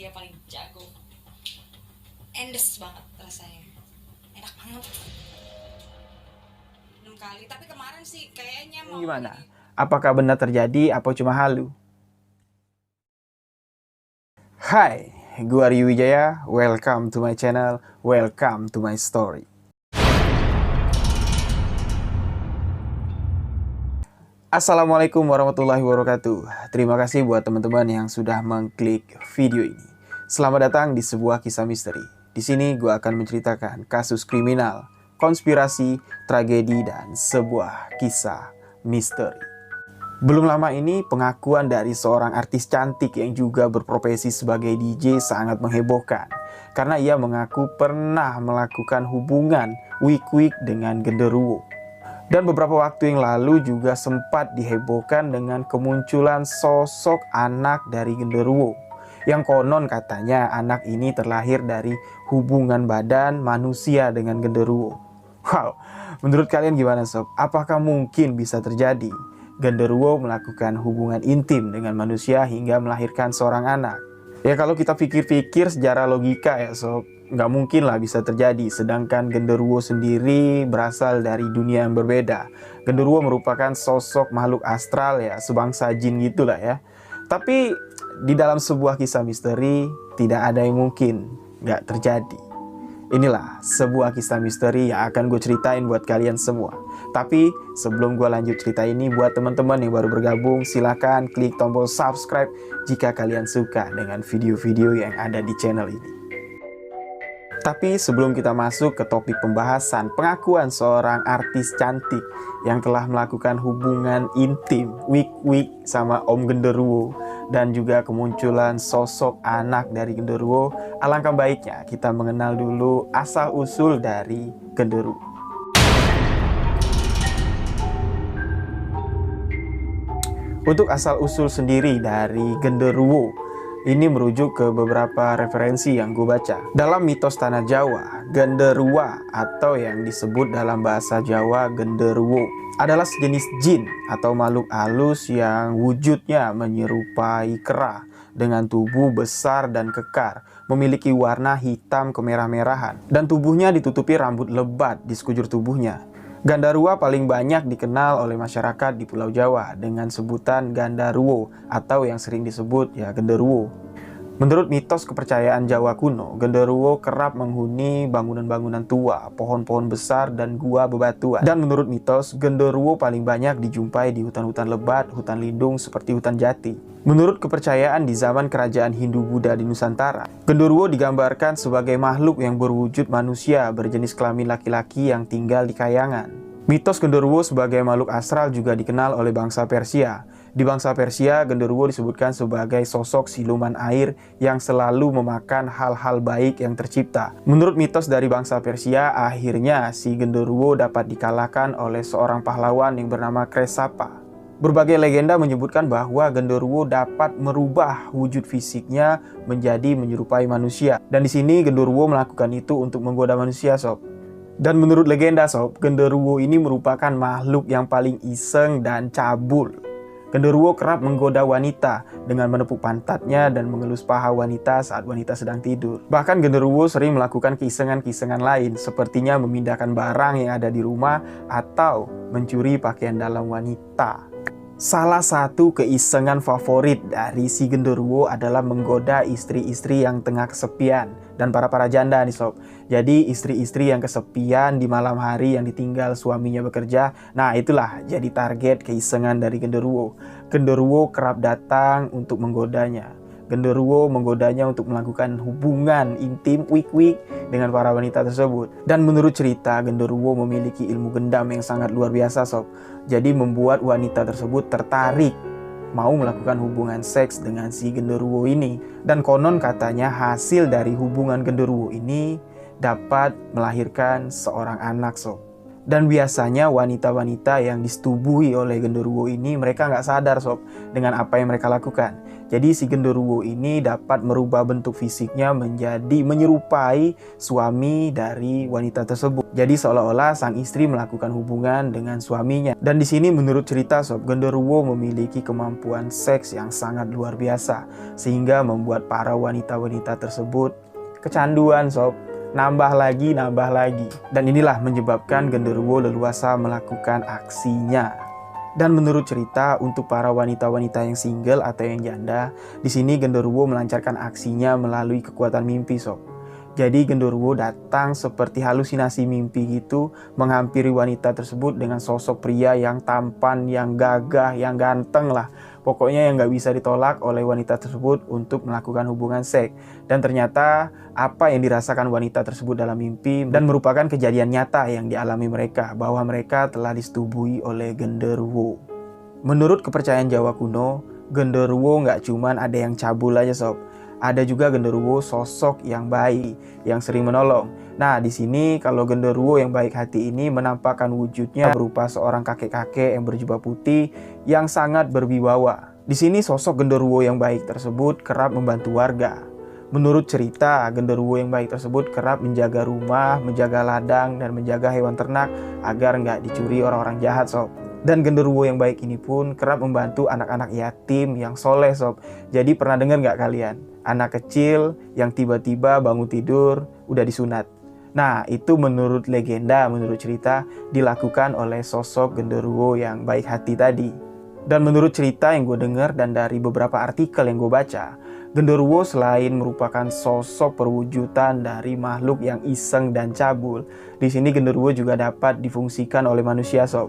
dia paling jago. Endes banget rasanya, enak banget. 6 kali, tapi kemarin sih kayaknya mau Gimana? Apakah benar terjadi apa cuma halu? Hai, gua Rio Wijaya. Welcome to my channel. Welcome to my story. Assalamualaikum warahmatullahi wabarakatuh. Terima kasih buat teman-teman yang sudah mengklik video ini. Selamat datang di sebuah kisah misteri. Di sini gua akan menceritakan kasus kriminal, konspirasi, tragedi, dan sebuah kisah misteri. Belum lama ini, pengakuan dari seorang artis cantik yang juga berprofesi sebagai DJ sangat menghebohkan. Karena ia mengaku pernah melakukan hubungan wik-wik dengan genderuwo. Dan beberapa waktu yang lalu juga sempat dihebohkan dengan kemunculan sosok anak dari genderuwo. Yang konon katanya anak ini terlahir dari hubungan badan manusia dengan genderuwo. Wow, menurut kalian gimana sob? Apakah mungkin bisa terjadi genderuwo melakukan hubungan intim dengan manusia hingga melahirkan seorang anak? Ya kalau kita pikir-pikir secara logika ya sob, nggak mungkin lah bisa terjadi. Sedangkan genderuwo sendiri berasal dari dunia yang berbeda. Genderuwo merupakan sosok makhluk astral ya, sebangsa jin gitulah ya. Tapi di dalam sebuah kisah misteri tidak ada yang mungkin nggak terjadi. Inilah sebuah kisah misteri yang akan gue ceritain buat kalian semua. Tapi sebelum gue lanjut cerita ini, buat teman-teman yang baru bergabung, silakan klik tombol subscribe jika kalian suka dengan video-video yang ada di channel ini. Tapi sebelum kita masuk ke topik pembahasan pengakuan seorang artis cantik yang telah melakukan hubungan intim wik-wik sama Om Genderuwo dan juga kemunculan sosok anak dari genderuwo, alangkah baiknya kita mengenal dulu asal-usul dari genderuwo. Untuk asal-usul sendiri dari genderuwo, ini merujuk ke beberapa referensi yang gue baca. Dalam mitos tanah Jawa, genderuwa atau yang disebut dalam bahasa Jawa genderuwo adalah sejenis jin atau makhluk halus yang wujudnya menyerupai kera dengan tubuh besar dan kekar, memiliki warna hitam kemerah-merahan, dan tubuhnya ditutupi rambut lebat di sekujur tubuhnya. Gandarua paling banyak dikenal oleh masyarakat di Pulau Jawa dengan sebutan Gandaruwo atau yang sering disebut ya genderuwo. Menurut mitos kepercayaan Jawa kuno, genderuwo kerap menghuni bangunan-bangunan tua, pohon-pohon besar, dan gua bebatuan. Dan menurut mitos, genderuwo paling banyak dijumpai di hutan-hutan lebat, hutan lindung seperti hutan jati. Menurut kepercayaan di zaman kerajaan Hindu-Buddha di Nusantara, genderuwo digambarkan sebagai makhluk yang berwujud manusia berjenis kelamin laki-laki yang tinggal di kayangan. Mitos genderuwo sebagai makhluk astral juga dikenal oleh bangsa Persia. Di bangsa Persia, genderuwo disebutkan sebagai sosok siluman air yang selalu memakan hal-hal baik yang tercipta. Menurut mitos dari bangsa Persia, akhirnya si genderuwo dapat dikalahkan oleh seorang pahlawan yang bernama Kresapa. Berbagai legenda menyebutkan bahwa genderuwo dapat merubah wujud fisiknya menjadi menyerupai manusia. Dan di sini genderuwo melakukan itu untuk menggoda manusia sob. Dan menurut legenda sob, genderuwo ini merupakan makhluk yang paling iseng dan cabul. Genderuwo kerap menggoda wanita dengan menepuk pantatnya dan mengelus paha wanita saat wanita sedang tidur. Bahkan genderuwo sering melakukan keisengan-keisengan lain, sepertinya memindahkan barang yang ada di rumah atau mencuri pakaian dalam wanita. Salah satu keisengan favorit dari si genderuwo adalah menggoda istri-istri yang tengah kesepian dan para janda nih sob. Jadi istri-istri yang kesepian di malam hari yang ditinggal suaminya bekerja, nah itulah jadi target keisengan dari genderuwo. Genderuwo kerap datang untuk menggodanya. Genderuwo menggodanya untuk melakukan hubungan intim wik-wik dengan para wanita tersebut. Dan menurut cerita, genderuwo memiliki ilmu gendam yang sangat luar biasa sob. Jadi membuat wanita tersebut tertarik mau melakukan hubungan seks dengan si genderuwo ini. Dan konon katanya hasil dari hubungan genderuwo ini dapat melahirkan seorang anak sob. Dan biasanya wanita-wanita yang disetubuhi oleh genderuwo ini mereka nggak sadar sob dengan apa yang mereka lakukan. Jadi si genderuwo ini dapat merubah bentuk fisiknya menjadi menyerupai suami dari wanita tersebut. Jadi seolah-olah sang istri melakukan hubungan dengan suaminya. Dan di sini menurut cerita sob, genderuwo memiliki kemampuan seks yang sangat luar biasa sehingga membuat para wanita-wanita tersebut kecanduan sob. Nambah lagi. Dan inilah menyebabkan genderuwo leluasa melakukan aksinya. Dan menurut cerita, untuk para wanita-wanita yang single atau yang janda, di sini genderuwo melancarkan aksinya melalui kekuatan mimpi sob. Jadi genderuwo datang seperti halusinasi mimpi gitu, menghampiri wanita tersebut dengan sosok pria yang tampan, yang gagah, yang ganteng lah. Pokoknya yang gak bisa ditolak oleh wanita tersebut untuk melakukan hubungan seks. Dan ternyata apa yang dirasakan wanita tersebut dalam mimpi dan merupakan kejadian nyata yang dialami mereka, bahwa mereka telah disetubuhi oleh genderuwo. Menurut kepercayaan Jawa kuno, genderuwo gak cuman ada yang cabul aja sob. Ada juga genderuwo sosok yang baik, yang sering menolong. Nah, di sini kalau genderuwo yang baik hati ini menampakkan wujudnya berupa seorang kakek-kakek yang berjubah putih yang sangat berwibawa. Di sini sosok genderuwo yang baik tersebut kerap membantu warga. Menurut cerita, genderuwo yang baik tersebut kerap menjaga rumah, menjaga ladang, dan menjaga hewan ternak agar nggak dicuri orang-orang jahat sob. Dan genderuwo yang baik ini pun kerap membantu anak-anak yatim yang soleh sob. Jadi pernah dengar nggak kalian? Anak kecil yang tiba-tiba bangun tidur udah disunat. Nah, itu menurut legenda, menurut cerita dilakukan oleh sosok genderuwo yang baik hati tadi. Dan menurut cerita yang gue dengar dan dari beberapa artikel yang gue baca, genderuwo selain merupakan sosok perwujudan dari makhluk yang iseng dan cabul, di sini genderuwo juga dapat difungsikan oleh manusia sob.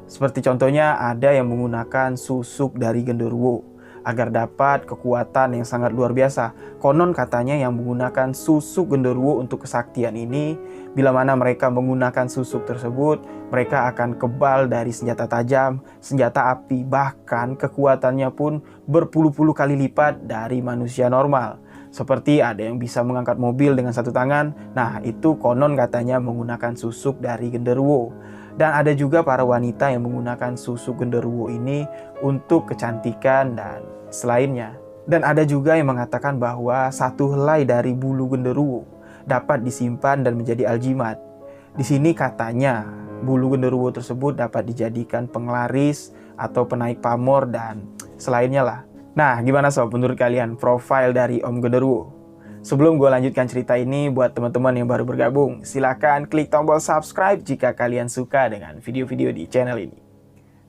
Seperti contohnya ada yang menggunakan susuk dari genderuwo agar dapat kekuatan yang sangat luar biasa. Konon katanya yang menggunakan susuk genderuwo untuk kesaktian ini, bila mana mereka menggunakan susuk tersebut, mereka akan kebal dari senjata tajam, senjata api, bahkan kekuatannya pun berpuluh-puluh kali lipat dari manusia normal. Seperti ada yang bisa mengangkat mobil dengan satu tangan, nah itu konon katanya menggunakan susuk dari genderuwo. Dan ada juga para wanita yang menggunakan susuk genderuwo ini untuk kecantikan dan selainnya. Dan ada juga yang mengatakan bahwa satu helai dari bulu genderuwo dapat disimpan dan menjadi aljimat. Di sini katanya bulu genderuwo tersebut dapat dijadikan penglaris atau penaik pamor dan selainnya lah. Nah, gimana sob menurut kalian profil dari Om Genderuwo? Sebelum gue lanjutkan cerita ini, buat teman-teman yang baru bergabung, silakan klik tombol subscribe jika kalian suka dengan video-video di channel ini.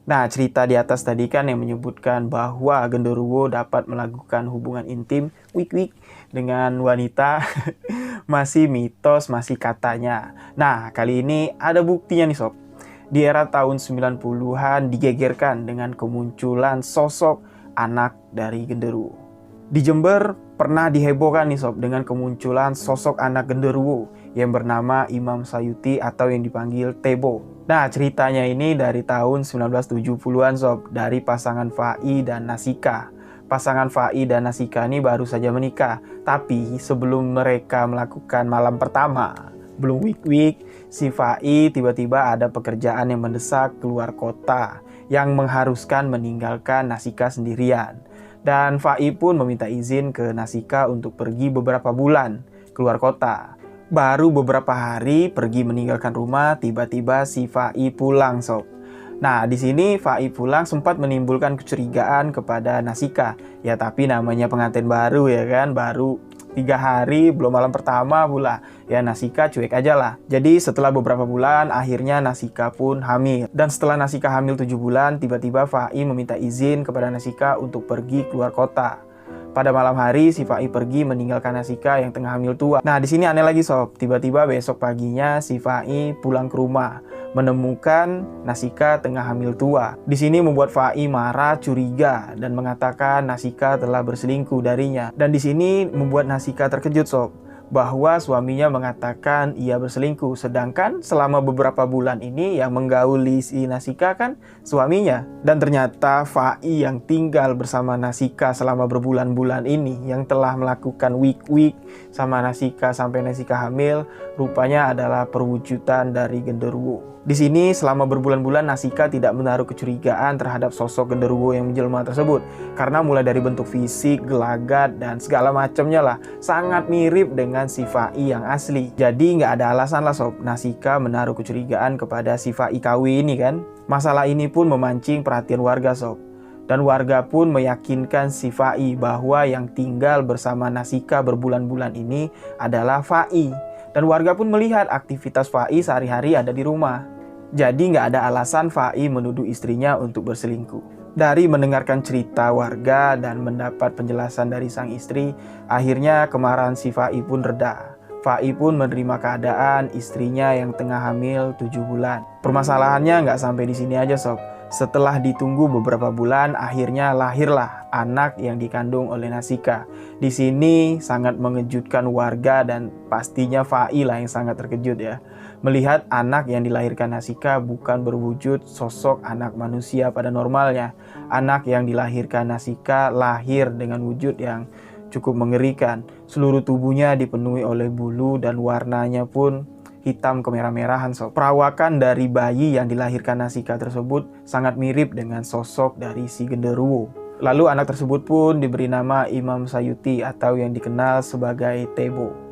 Nah, cerita di atas tadi kan yang menyebutkan bahwa genderuwo dapat melakukan hubungan intim wik-wik dengan wanita masih mitos, masih katanya. Nah, kali ini ada buktinya nih sob. Di era tahun 90-an digegerkan dengan kemunculan sosok anak dari genderuwo. Di Jember pernah dihebohkan nih sob dengan kemunculan sosok anak genderuwo yang bernama Imam Sayuti atau yang dipanggil Tebo. Nah, ceritanya ini dari tahun 1970-an sob, dari pasangan Fai dan Nasika. Pasangan Fai dan Nasika ini baru saja menikah, tapi sebelum mereka melakukan malam pertama, belum week-week, si Fai tiba-tiba ada pekerjaan yang mendesak keluar kota yang mengharuskan meninggalkan Nasika sendirian. Dan Fai pun meminta izin ke Nasika untuk pergi beberapa bulan keluar kota. Baru beberapa hari pergi meninggalkan rumah, tiba-tiba si Fai pulang sob. Nah, di sini Fai pulang sempat menimbulkan kecurigaan kepada Nasika. Ya tapi namanya pengantin baru ya kan, baru 3 hari, belum malam pertama pula. Ya Nasika cuek aja lah. Jadi setelah beberapa bulan, akhirnya Nasika pun hamil. Dan setelah Nasika hamil 7 bulan, tiba-tiba Fai meminta izin kepada Nasika untuk pergi keluar kota. Pada malam hari, si Fai pergi meninggalkan Nasika yang tengah hamil tua. Nah, di sini aneh lagi sob. Tiba-tiba besok paginya si Fai pulang ke rumah, menemukan Nasika tengah hamil tua. Di sini membuat Fai marah, curiga, dan mengatakan Nasika telah berselingkuh darinya. Dan di sini membuat Nasika terkejut sob, bahwa suaminya mengatakan ia berselingkuh, sedangkan selama beberapa bulan ini yang menggauli si Nasika kan suaminya. Dan ternyata Fai yang tinggal bersama Nasika selama berbulan-bulan ini, yang telah melakukan week-week sama Nasika sampai Nasika hamil, rupanya adalah perwujudan dari genderuwo. Di sini selama berbulan-bulan Nasika tidak menaruh kecurigaan terhadap sosok genderuwo yang menjelma tersebut. Karena mulai dari bentuk fisik, gelagat, dan segala macamnya lah sangat mirip dengan si Fai yang asli. Jadi nggak ada alasan lah sob Nasika menaruh kecurigaan kepada si Fai KW ini kan. Masalah ini pun memancing perhatian warga sob. Dan warga pun meyakinkan si Fai bahwa yang tinggal bersama Nasika berbulan-bulan ini adalah Fai. Dan warga pun melihat aktivitas Fai sehari-hari ada di rumah. Jadi nggak ada alasan Fai menuduh istrinya untuk berselingkuh. Dari mendengarkan cerita warga dan mendapat penjelasan dari sang istri, akhirnya kemarahan si Fai pun reda. Fai pun menerima keadaan istrinya yang tengah hamil 7 bulan. Permasalahannya nggak sampai di sini aja sob. Setelah ditunggu beberapa bulan, akhirnya lahirlah anak yang dikandung oleh Nasika. Di sini sangat mengejutkan warga dan pastinya Fai lah yang sangat terkejut ya. Melihat anak yang dilahirkan Nasika bukan berwujud sosok anak manusia pada normalnya. Anak yang dilahirkan Nasika lahir dengan wujud yang cukup mengerikan. Seluruh tubuhnya dipenuhi oleh bulu dan warnanya pun hitam kemerah-merahan sob. Perawakan dari bayi yang dilahirkan Nasika tersebut sangat mirip dengan sosok dari si genderuwo. Lalu anak tersebut pun diberi nama Imam Sayuti atau yang dikenal sebagai Tebo.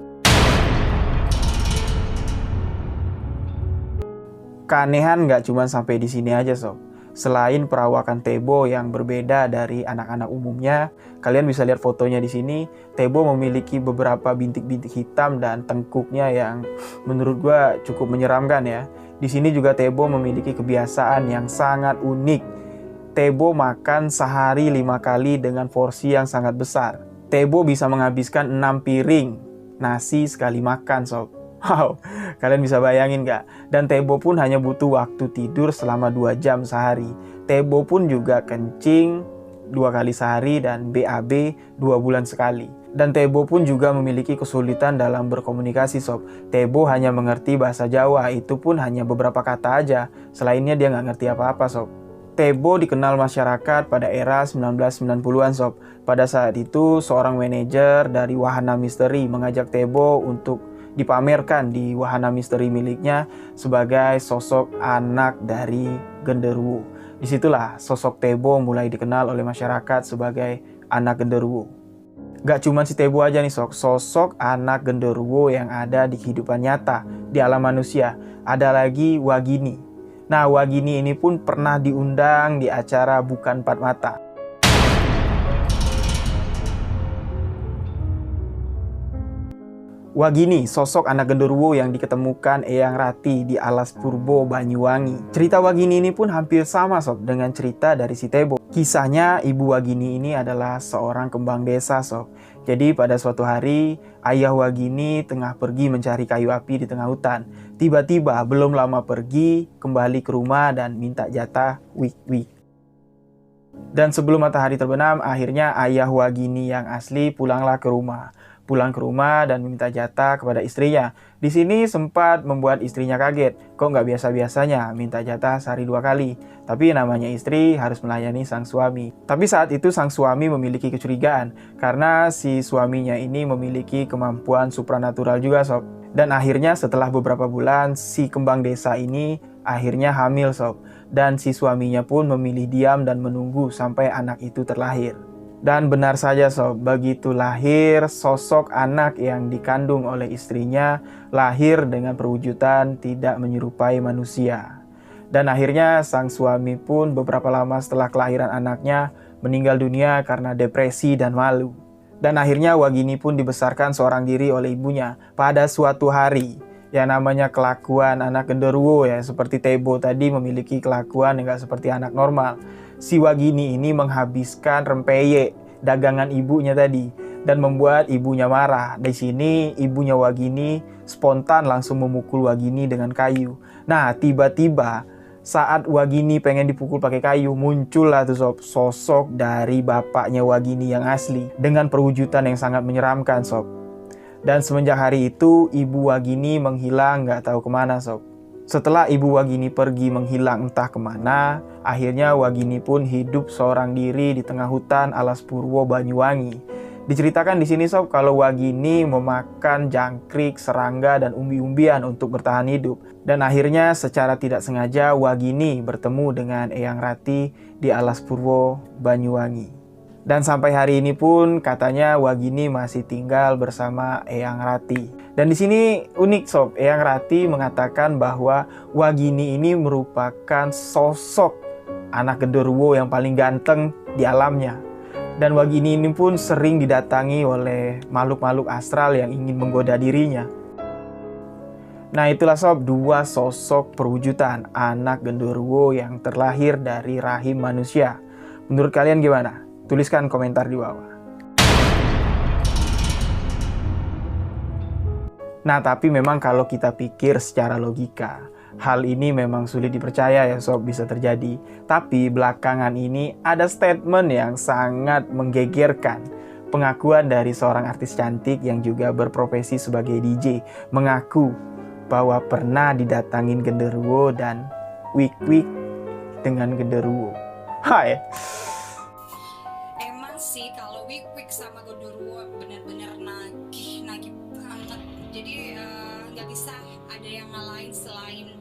Keanehan nggak cuma sampai di sini aja sob. Selain perawakan Tebo yang berbeda dari anak-anak umumnya, kalian bisa lihat fotonya di sini. Tebo memiliki beberapa bintik-bintik hitam dan tengkuknya yang menurut gua cukup menyeramkan ya. Di sini juga Tebo memiliki kebiasaan yang sangat unik. Tebo makan sehari 5 kali dengan porsi yang sangat besar. Tebo bisa menghabiskan 6 piring nasi sekali makan sob. Wow, kalian bisa bayangin gak? Dan Tebo pun hanya butuh waktu tidur selama 2 jam sehari. Tebo pun juga kencing 2 kali sehari dan BAB 2 bulan sekali. Dan Tebo pun juga memiliki kesulitan dalam berkomunikasi sob. Tebo hanya mengerti bahasa Jawa, itu pun hanya beberapa kata aja. Selainnya dia nggak ngerti apa-apa sob. Tebo dikenal masyarakat pada era 1990-an sob. Pada saat itu seorang manajer dari wahana misteri mengajak Tebo untuk dipamerkan di wahana misteri miliknya sebagai sosok anak dari genderuwo. Disitulah sosok Tebo mulai dikenal oleh masyarakat sebagai anak genderuwo. Gak cuma si Tebo aja nih sosok anak genderuwo yang ada di kehidupan nyata, di alam manusia. Ada lagi Wagini. Nah, Wagini ini pun pernah diundang di acara Bukan Empat Mata. Wagini, sosok anak genderuwo yang diketemukan Eyang Rati di Alas Purbo, Banyuwangi. Cerita Wagini ini pun hampir sama sob dengan cerita dari si Tebo. Kisahnya Ibu Wagini ini adalah seorang kembang desa sob. Jadi pada suatu hari ayah Wagini tengah pergi mencari kayu api di tengah hutan. Tiba-tiba belum lama pergi kembali ke rumah dan minta jatah wik-wik. Dan sebelum matahari terbenam akhirnya ayah Wagini yang asli pulanglah ke rumah. Pulang ke rumah dan meminta jatah kepada istrinya. Di sini sempat membuat istrinya kaget. Kok nggak biasa-biasanya minta jatah sehari 2 kali. Tapi namanya istri harus melayani sang suami. Tapi saat itu sang suami memiliki kecurigaan. Karena si suaminya ini memiliki kemampuan supranatural juga sob. Dan akhirnya setelah beberapa bulan si kembang desa ini akhirnya hamil sob. Dan si suaminya pun memilih diam dan menunggu sampai anak itu terlahir. Dan benar saja sob, begitu lahir sosok anak yang dikandung oleh istrinya lahir dengan perwujudan tidak menyerupai manusia. Dan akhirnya sang suami pun beberapa lama setelah kelahiran anaknya meninggal dunia karena depresi dan malu. Dan akhirnya Wagini pun dibesarkan seorang diri oleh ibunya. Pada suatu hari, yang namanya kelakuan anak genderuwo ya, seperti Tebo tadi memiliki kelakuan yang gak seperti anak normal. Si Wagini ini menghabiskan rempeyek dagangan ibunya tadi dan membuat ibunya marah. Di sini ibunya Wagini spontan langsung memukul Wagini dengan kayu. Nah, tiba-tiba saat Wagini pengen dipukul pakai kayu, muncullah tuh sob sosok dari bapaknya Wagini yang asli dengan perwujudan yang sangat menyeramkan sob. Dan semenjak hari itu ibu Wagini menghilang gak tahu kemana sob. Setelah ibu Wagini pergi menghilang entah kemana, akhirnya Wagini pun hidup seorang diri di tengah hutan Alas Purwo, Banyuwangi. Diceritakan di sini sob kalau Wagini memakan jangkrik, serangga, dan umbi-umbian untuk bertahan hidup. Dan akhirnya secara tidak sengaja Wagini bertemu dengan Eyang Rati di Alas Purwo, Banyuwangi. Dan sampai hari ini pun katanya Wagini masih tinggal bersama Eyang Rati. Dan di sini unik sob, Eyang Rati mengatakan bahwa Wagini ini merupakan sosok anak genderuwo yang paling ganteng di alamnya. Dan Wagini ini pun sering didatangi oleh makhluk-makhluk astral yang ingin menggoda dirinya. Nah itulah sob, dua sosok perwujudan anak genderuwo yang terlahir dari rahim manusia. Menurut kalian gimana? Tuliskan komentar di bawah. Nah tapi memang kalau kita pikir secara logika, hal ini memang sulit dipercaya ya sob bisa terjadi. Tapi belakangan ini ada statement yang sangat menggegerkan. Pengakuan dari seorang artis cantik yang juga berprofesi sebagai DJ mengaku bahwa pernah didatangin genderuwo dan wik-wik dengan genderuwo. Hai. Emang sih kalau wik-wik sama genderuwo bener-bener nagih banget. Jadi nggak bisa ada yang ngalahin selain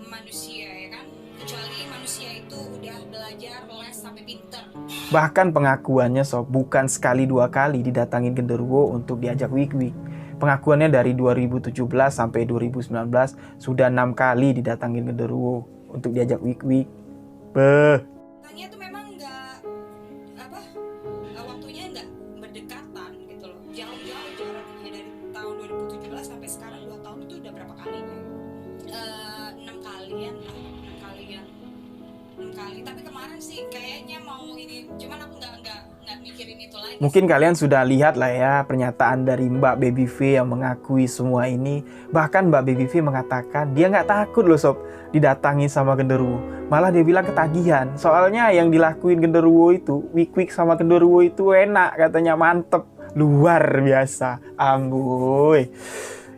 manusia ya kan, kecuali manusia itu udah belajar les sampai pinter. Bahkan pengakuannya sob bukan sekali dua kali didatangin genderuwo untuk diajak wik-wik. Pengakuannya dari 2017 sampai 2019 sudah 6 kali didatangin genderuwo untuk diajak wik-wik. Beuh. Tanya tuh memang nggak waktunya nggak berdekatan gitu loh, jauh-jauh jaraknya dari tahun 2017 sampai sekarang 2 tahun itu udah berapa kalinya? 6 kali. Tapi kemarin sih kayaknya mau ini, cuman aku nggak mikirin itu lagi. Mungkin kalian sudah lihat lah ya pernyataan dari Mbak Baby V yang mengakui semua ini. Bahkan Mbak Baby V mengatakan dia nggak takut loh sob didatangi sama genderuwo. Malah dia bilang ketagihan. Soalnya yang dilakuin genderuwo itu, wik-wik sama genderuwo itu enak katanya, mantep, luar biasa. Ambuy.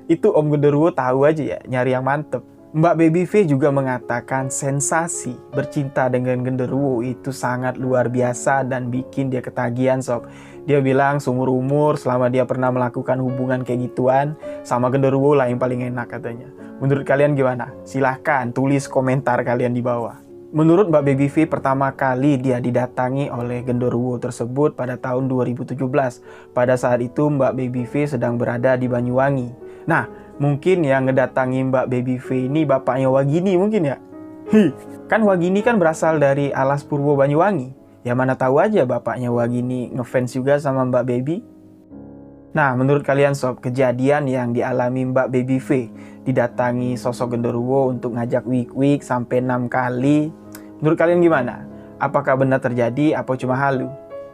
Itu Om Genderuwo tahu aja ya nyari yang mantep. Mbak Baby V juga mengatakan sensasi bercinta dengan genderuwo itu sangat luar biasa dan bikin dia ketagihan sob. Dia bilang seumur umur selama dia pernah melakukan hubungan kayak gituan sama genderuwo lah yang paling enak katanya. Menurut kalian gimana? Silahkan tulis komentar kalian di bawah. Menurut Mbak Baby V pertama kali dia didatangi oleh genderuwo tersebut pada tahun 2017. Pada saat itu Mbak Baby V sedang berada di Banyuwangi. Nah, mungkin yang ngedatangi Mbak Baby V ini bapaknya Wagini mungkin ya. Kan Wagini kan berasal dari Alas Purwo Banyuwangi. Ya mana tahu aja bapaknya Wagini ngefans juga sama Mbak Baby. Nah, menurut kalian sob, kejadian yang dialami Mbak Baby V didatangi sosok genderuwo untuk ngajak wik-wik sampai 6 kali. Menurut kalian gimana? Apakah benar terjadi apa cuma halu?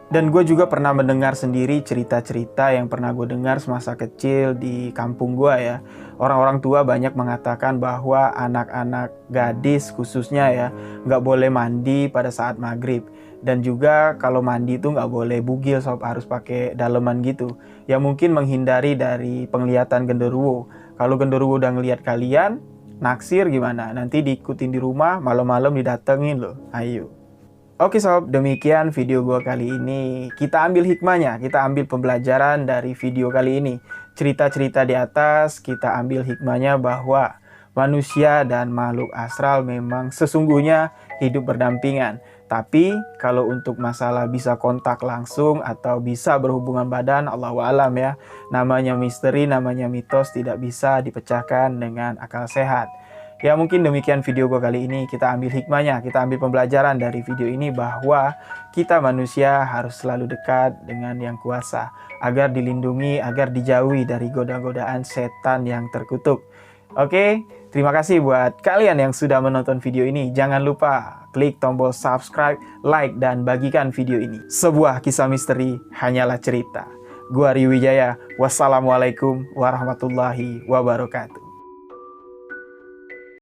Dan gue juga pernah mendengar sendiri cerita-cerita yang pernah gue dengar semasa kecil di kampung gue ya. Orang-orang tua banyak mengatakan bahwa anak-anak gadis khususnya ya nggak boleh mandi pada saat maghrib. Dan juga kalau mandi itu nggak boleh bugil sob, harus pakai daleman gitu. Ya mungkin menghindari dari penglihatan genderuwo. Kalau genderuwo udah ngelihat kalian, naksir gimana? Nanti diikutin di rumah, malam-malam didatengin loh. Ayo. Oke sob, demikian video gue kali ini. Kita ambil hikmahnya, kita ambil pembelajaran dari video kali ini. Cerita-cerita di atas, kita ambil hikmahnya bahwa manusia dan makhluk astral memang sesungguhnya hidup berdampingan. Tapi kalau untuk masalah bisa kontak langsung atau bisa berhubungan badan, Allahu a'lam ya. Namanya misteri, namanya mitos, tidak bisa dipecahkan dengan akal sehat. Ya mungkin demikian video gue kali ini. Kita ambil hikmahnya, kita ambil pembelajaran dari video ini bahwa kita manusia harus selalu dekat dengan yang kuasa agar dilindungi, agar dijauhi dari goda-godaan setan yang terkutuk. Oke, terima kasih buat kalian yang sudah menonton video ini. Jangan lupa klik tombol subscribe, like, dan bagikan video ini. Sebuah kisah misteri hanyalah cerita. Gua Rio Wijaya. Wassalamualaikum warahmatullahi wabarakatuh.